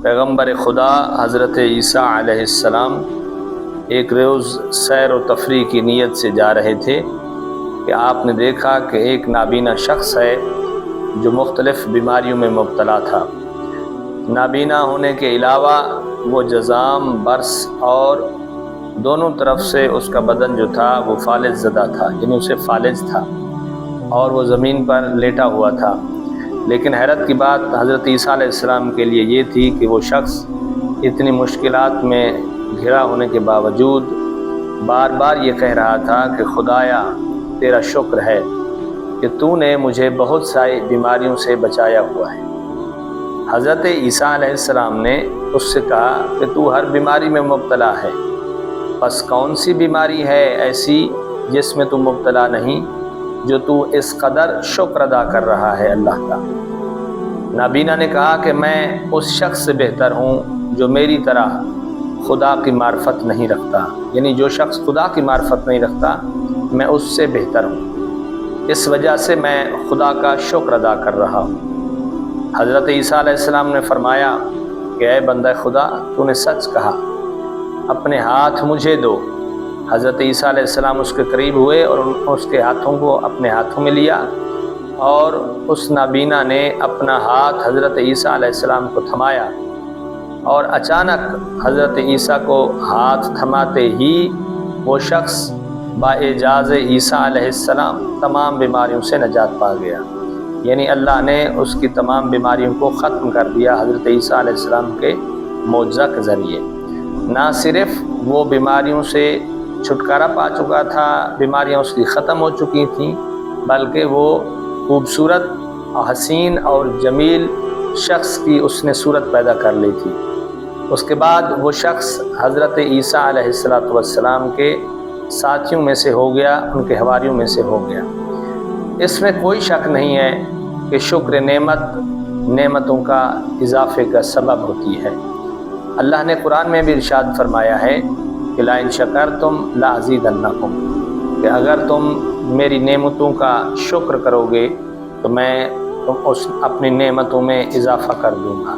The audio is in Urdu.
پیغمبر خدا حضرت عیسیٰ علیہ السلام ایک روز سیر و تفریح کی نیت سے جا رہے تھے کہ آپ نے دیکھا کہ ایک نابینا شخص ہے جو مختلف بیماریوں میں مبتلا تھا۔ نابینا ہونے کے علاوہ وہ جذام، برس اور دونوں طرف سے اس کا بدن جو تھا وہ فالج زدہ تھا، یعنی اسے فالج تھا اور وہ زمین پر لیٹا ہوا تھا۔ لیکن حیرت کی بات حضرت عیسیٰ علیہ السلام کے لیے یہ تھی کہ وہ شخص اتنی مشکلات میں گھرا ہونے کے باوجود بار بار یہ کہہ رہا تھا کہ خدایا تیرا شکر ہے کہ تو نے مجھے بہت ساری بیماریوں سے بچایا ہوا ہے۔ حضرت عیسیٰ علیہ السلام نے اس سے کہا کہ تو ہر بیماری میں مبتلا ہے، بس کون سی بیماری ہے ایسی جس میں تو مبتلا نہیں، جو تو اس قدر شکر ادا کر رہا ہے اللہ کا۔ نابینا نے کہا کہ میں اس شخص سے بہتر ہوں جو میری طرح خدا کی معرفت نہیں رکھتا، یعنی جو شخص خدا کی معرفت نہیں رکھتا میں اس سے بہتر ہوں، اس وجہ سے میں خدا کا شکر ادا کر رہا ہوں۔ حضرت عیسیٰ علیہ السلام نے فرمایا کہ اے بندہ خدا، تو نے سچ کہا، اپنے ہاتھ مجھے دو۔ حضرت عیسیٰ علیہ السلام اس کے قریب ہوئے اور اس کے ہاتھوں کو اپنے ہاتھوں میں لیا، اور اس نابینا نے اپنا ہاتھ حضرت عیسیٰ علیہ السلام کو تھمایا، اور اچانک حضرت عیسیٰ کو ہاتھ تھماتے ہی وہ شخص باعجاز عیسیٰ علیہ السلام تمام بیماریوں سے نجات پا گیا، یعنی اللہ نے اس کی تمام بیماریوں کو ختم کر دیا حضرت عیسیٰ علیہ السلام کے معجزہ کے ذریعے۔ نہ صرف وہ بیماریوں سے چھٹکارا پا چکا تھا، بیماریاں اس کی ختم ہو چکی تھیں، بلکہ وہ خوبصورت، حسین اور جمیل شخص کی اس نے صورت پیدا کر لی تھی۔ اس کے بعد وہ شخص حضرت عیسیٰ علیہ السلام کے ساتھیوں میں سے ہو گیا، ان کے حواریوں میں سے ہو گیا۔ اس میں کوئی شک نہیں ہے کہ شکر نعمت نعمتوں کا اضافے کا سبب ہوتی ہے۔ اللہ نے قرآن میں بھی ارشاد فرمایا ہے کہ لَإِن شَكَرْتُمْ لَأَزِيدَنَّكُمْ، کہ اگر تم میری نعمتوں کا شکر کرو گے تو میں اپنی نعمتوں میں اضافہ کر دوں گا۔